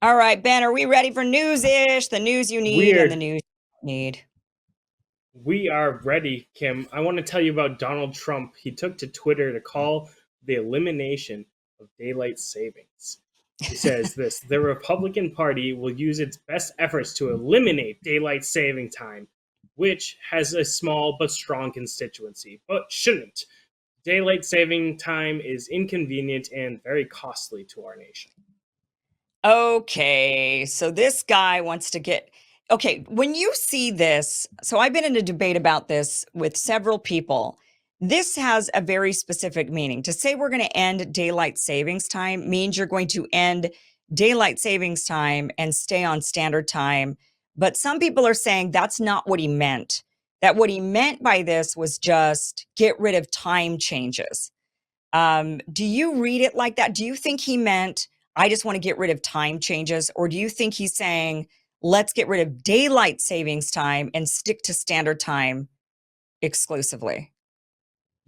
All right, Ben, are we ready for news-ish? The news you need and the Weird. news you need. We are ready, Kim. I want to tell you about Donald Trump. He took to Twitter to call the elimination of daylight savings. He says this: the Republican Party will use its best efforts to eliminate daylight saving time, which has a small but strong constituency, but shouldn't. Daylight saving time is inconvenient and very costly to our nation. Okay, so this guy wants to get. Okay, when you see this, so I've been in a debate about this with several people. This has a very specific meaning. To say we're going to end daylight savings time means you're going to end daylight savings time and stay on standard time. But some people are saying that's not what he meant. That what he meant by this was just get rid of time changes. Do you read it like that? Do you think he meant, I just want to get rid of time changes? Or do you think he's saying, let's get rid of daylight savings time and stick to standard time exclusively?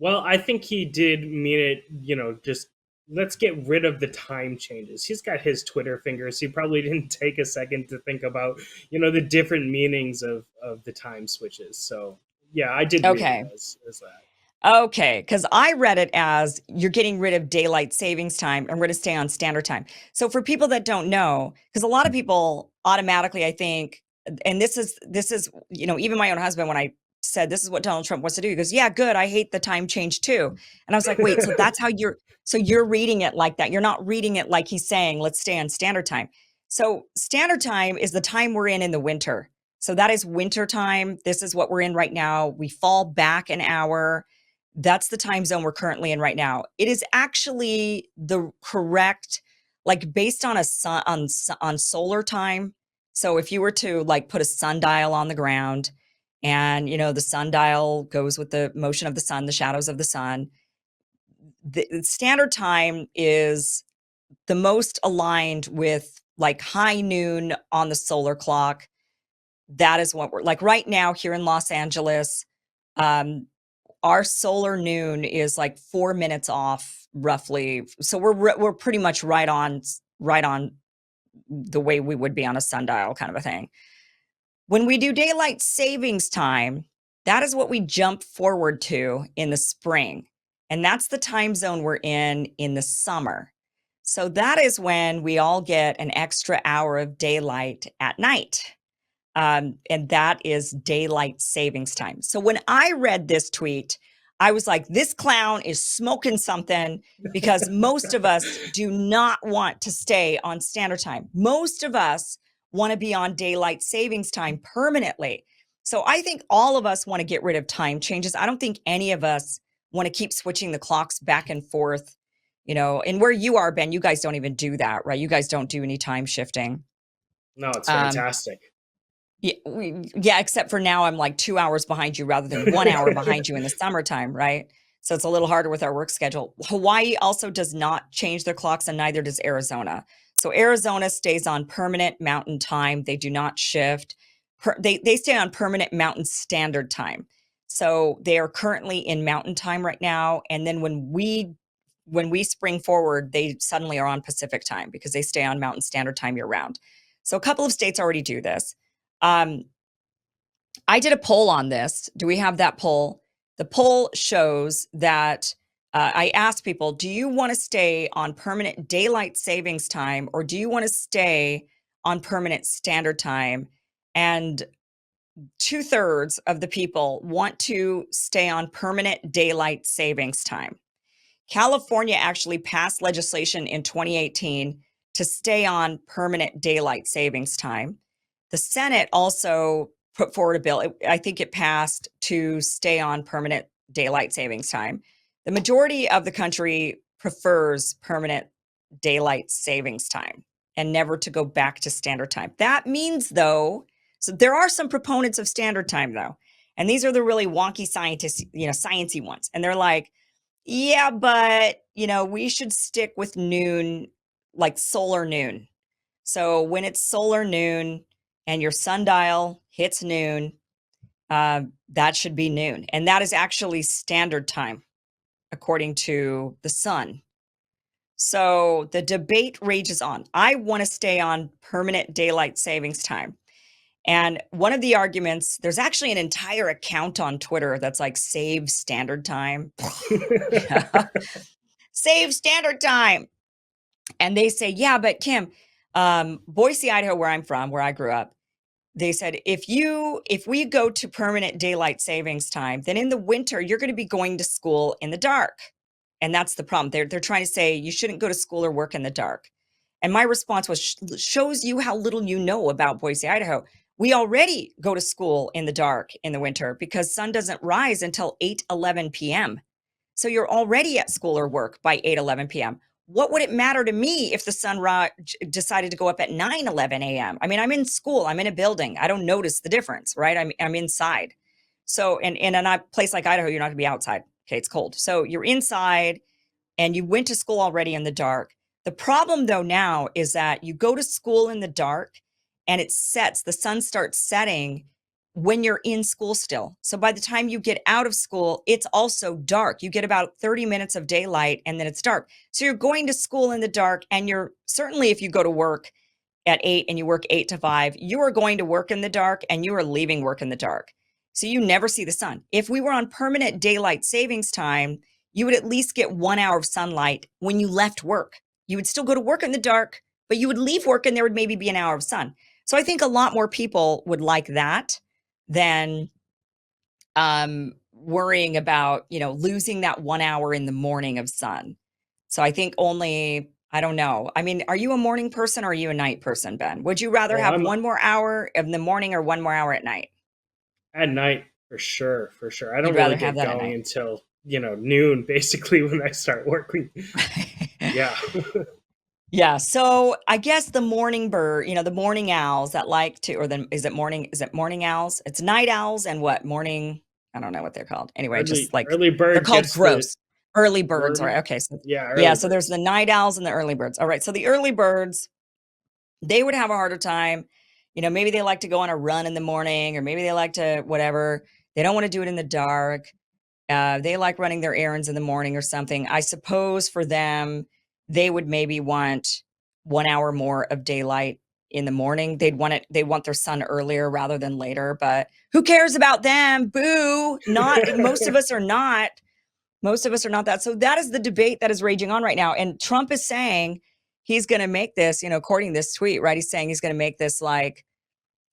Well, I think he did mean it, just let's get rid of the time changes. He's got his Twitter fingers. He probably didn't take a second to think about, the different meanings of the time switches. So, yeah, I did read it Okay. as that. Okay. Because I read it as you're getting rid of daylight savings time and we're going to stay on standard time. So for people that don't know, because a lot of people automatically, I think, and this is, even my own husband, when I said this is what Donald Trump wants to do, he goes, yeah, good. I hate the time change too. And I was like, wait, so that's how you're reading it like that. You're not reading it like he's saying, let's stay on standard time. So standard time is the time we're in the winter. So that is winter time. This is what we're in right now. We fall back an hour. That's the time zone we're currently in right now. It is actually the correct, like based on a sun on solar time. So if you were to like put a sundial on the ground and the sundial goes with the motion of the sun, the shadows of the sun, the standard time is the most aligned with like high noon on the solar clock. That is what we're like right now here in Los Angeles. Um, our solar noon is like 4 minutes off roughly. So we're pretty much right on the way we would be on a sundial kind of a thing. When we do daylight savings time, that is what we jump forward to in the spring. And that's the time zone we're in the summer. So that is when we all get an extra hour of daylight at night. And that is daylight savings time. So when I read this tweet, I was like, this clown is smoking something because most of us do not want to stay on standard time. Most of us want to be on daylight savings time permanently. So I think all of us want to get rid of time changes. I don't think any of us want to keep switching the clocks back and forth, and where you are, Ben, you guys don't even do that, right? You guys don't do any time shifting. No, it's Um, fantastic. yeah, except for now I'm like 2 hours behind you rather than 1 hour behind you in the summertime, right? So it's a little harder with our work schedule. Hawaii also does not change their clocks, and neither does Arizona. So Arizona stays on permanent mountain time. They do not shift. They stay on permanent mountain standard time. So they are currently in mountain time right now. And then when we spring forward, they suddenly are on Pacific time because they stay on mountain standard time year round. So a couple of states already do this. Um, I did a poll on this. Do we have that poll? The poll shows that I asked people, do you want to stay on permanent daylight savings time or do you want to stay on permanent standard time? And two-thirds of the people want to stay on permanent daylight savings time. California actually passed legislation in 2018 to stay on permanent daylight savings time. The Senate also put forward a bill. I think it passed to stay on permanent daylight savings time. The majority of the country prefers permanent daylight savings time and never to go back to standard time. That means, though, so there are some proponents of standard time, though, and these are the really wonky scientists, sciencey ones, and they're like, yeah, but we should stick with noon, like solar noon. So when it's solar noon and your sundial hits noon, that should be noon. And that is actually standard time according to the sun. So the debate rages on. I want to stay on permanent daylight savings time. And one of the arguments, there's actually an entire account on Twitter that's like save standard time. Yeah. Save standard time. And they say, yeah, but Kim, Boise, Idaho, where I'm from, where I grew up, they said if we go to permanent daylight savings time, then in the winter you're going to be going to school in the dark. And that's the problem. They're trying to say you shouldn't go to school or work in the dark. And my response was, shows you how little you know about Boise, Idaho. We already go to school in the dark in the winter because sun doesn't rise until 8:11 p.m. So you're already at school or work by 8:11 p.m. What would it matter to me if the sun decided to go up at 9:11 a.m.? I mean, I'm in school, I'm in a building. I don't notice the difference, right? I'm inside. So, and in a place like Idaho, you're not gonna be outside. Okay, it's cold. So you're inside and you went to school already in the dark. The problem though now is that you go to school in the dark and the sun starts setting when you're in school still. So by the time you get out of school, it's also dark. You get about 30 minutes of daylight and then it's dark. So you're going to school in the dark, and you're certainly, if you go to work at 8 and you work 8 to 5, you are going to work in the dark and you are leaving work in the dark. So you never see the sun. If we were on permanent daylight savings time, you would at least get 1 hour of sunlight when you left work. You would still go to work in the dark, but you would leave work and there would maybe be an hour of sun. So I think a lot more people would like that than worrying about, losing that 1 hour in the morning of sun. So I think I don't know. I mean, are you a morning person or are you a night person, Ben? Would you rather Oh, have I'm 1 more hour in the morning or 1 more hour at night? at night for sure, for sure. I You'd don't really rather have get that at going night. until, noon basically when I start working. Yeah. Yeah. So I guess the morning bird, the morning owls that like to, or then is it morning owls? It's night owls and what? Morning, I don't know what they're called. Anyway, just like Early they're bird called gets the gross. Early birds. All right. worm. Okay. So Yeah, yeah, early so there's birds. the night owls and the early birds. All right. So the early birds, they would have a harder time. Maybe they like to go on a run in the morning, or maybe they like to whatever. They don't want to do it in the dark. They like running their errands in the morning or something. I suppose for them, they would maybe want 1 hour more of daylight in the morning. They want their sun earlier rather than later, but who cares about them? Boo. Not most of us are not. Most of us are not that. So that is the debate that is raging on right now. And Trump is saying he's going to make this, according to this tweet, right? He's saying he's going to make this like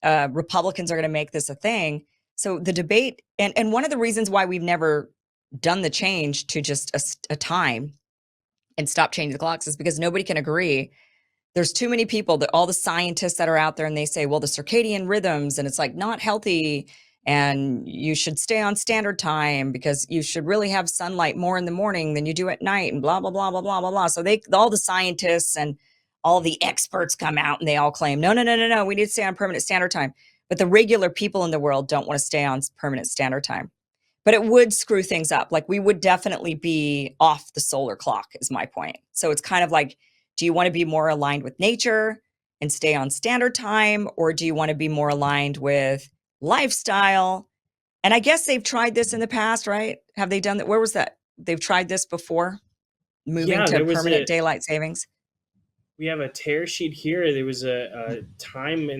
Republicans are going to make this a thing. So the debate, and one of the reasons why we've never done the change to just a time and stop changing the clocks is because nobody can agree. There's too many people, that all the scientists that are out there, and they say, well, the circadian rhythms, and it's like not healthy, and you should stay on standard time because you should really have sunlight more in the morning than you do at night, and blah blah blah blah blah blah blah. So all the scientists and all the experts come out and they all claim, no, no, no, no, no, we need to stay on permanent standard time. But the regular people in the world don't want to stay on permanent standard time. But it would screw things up. Like we would definitely be off the solar clock, is my point. So it's kind of like, do you want to be more aligned with nature and stay on standard time? Or do you want to be more aligned with lifestyle? And I guess they've tried this in the past, right? Have they done that? Where was that? They've tried this before, moving Yeah, to there was permanent daylight savings. we have a tear sheet here. There was a time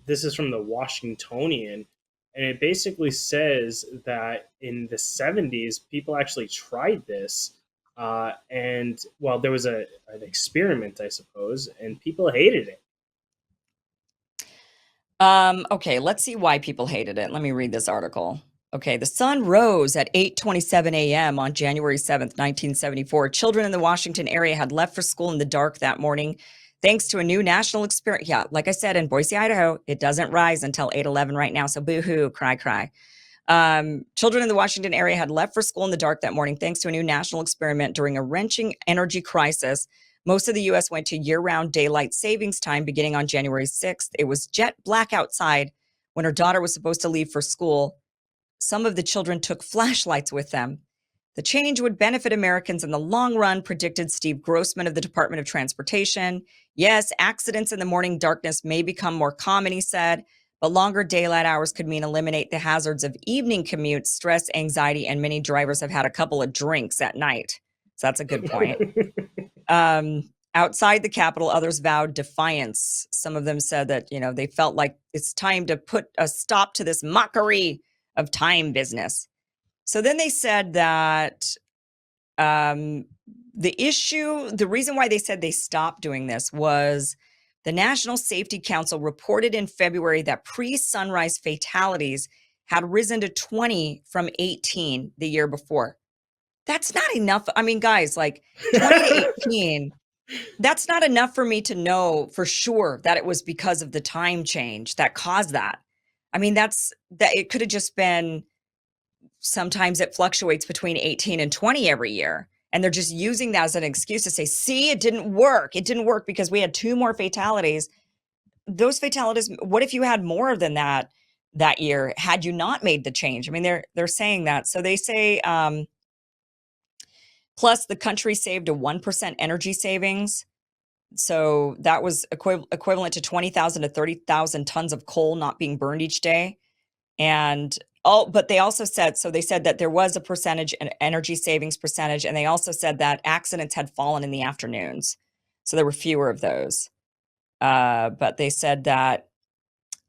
this is from the Washingtonian, and it basically says that in the 70s, people actually tried this. And well, there was an experiment, I suppose, and people hated it. Okay, let's see why people hated it. Let me read this article. Okay, the sun rose at 8:27 a.m. on January 7th, 1974. Children in the Washington area had left for school in the dark that morning thanks to a new national experiment. Yeah, like I said, in Boise, Idaho, it doesn't rise until 8:11 right now, so boo-hoo, cry, cry. Children in the Washington area had left for school in the dark that morning thanks to a new national experiment during a wrenching energy crisis. Most of the U.S. went to year-round daylight savings time beginning on January 6th. It was jet black outside when her daughter was supposed to leave for school. Some of the children took flashlights with them. The change would benefit Americans in the long run, predicted Steve Grossman of the Department of Transportation. Yes, accidents in the morning darkness may become more common, he said, but longer daylight hours could mean eliminate the hazards of evening commutes, stress, anxiety, and many drivers have had a couple of drinks at night. So that's a good point. Outside the Capitol, others vowed defiance. Some of them said that, they felt like it's time to put a stop to this mockery of time business. So then they said that the reason why they said they stopped doing this was the National Safety Council reported in February that pre-sunrise fatalities had risen to 20 from 18 the year before. That's not enough. I mean, guys, like 20 to 18, that's not enough for me to know for sure that it was because of the time change that caused that. I mean, that it could have just been, sometimes it fluctuates between 18 and 20 every year. And they're just using that as an excuse to say, see, it didn't work. It didn't work because we had 2 more fatalities. Those fatalities, what if you had more than that year had you not made the change? I mean, they're saying that. So they say, plus the country saved a 1% energy savings. So that was equivalent to 20,000 to 30,000 tons of coal not being burned each day. And but they also said, so they said that there was an energy savings percentage. And they also said that accidents had fallen in the afternoons. So there were fewer of those. But they said that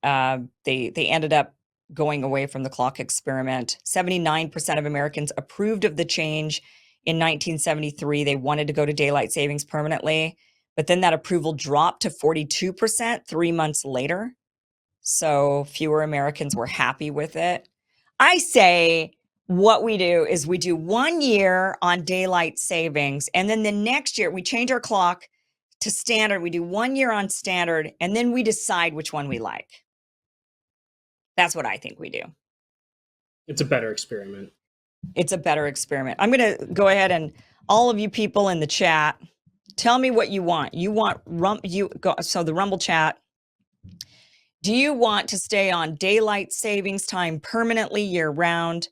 they ended up going away from the clock experiment. 79% of Americans approved of the change in 1973. They wanted to go to daylight savings permanently, but then that approval dropped to 42% 3 months later. So fewer Americans were happy with it. I say what we do is we do 1 year on daylight savings, and then the next year we change our clock to standard. We do 1 year on standard, and then we decide which one we like. That's what I think we do. It's a better experiment. It's a better experiment. I'm going to go ahead and all of you people in the chat, tell me what you want. You want so the Rumble chat. Do you want to stay on daylight savings time permanently year round?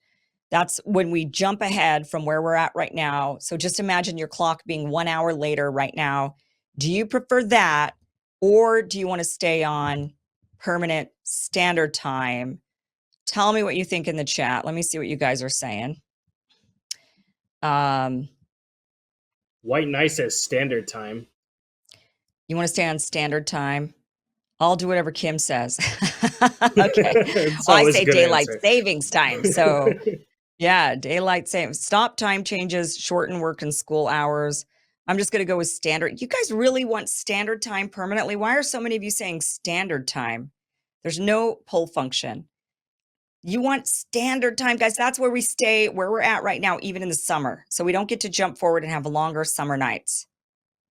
That's when we jump ahead from where we're at right now. So just imagine your clock being 1 hour later right now. Do you prefer that, or do you want to stay on permanent standard time? Tell me what you think in the chat. Let me see what you guys are saying. White Knight says standard time. You want to stay on standard time? I'll do whatever Kim says. Okay. Well, I say daylight savings time. So yeah, daylight savings. Stop time changes, shorten work and school hours. I'm just going to go with standard. You guys really want standard time permanently? Why are so many of you saying standard time? There's no pull function. You want standard time, guys. That's where we stay, where we're at right now, even in the summer. So we don't get to jump forward and have longer summer nights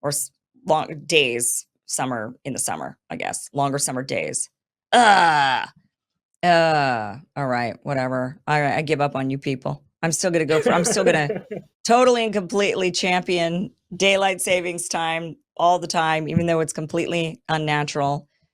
or long days, summer in the summer, I guess. Longer summer days. All right, whatever. All right, I give up on you people. I'm still going to totally and completely champion daylight savings time all the time, even though it's completely unnatural.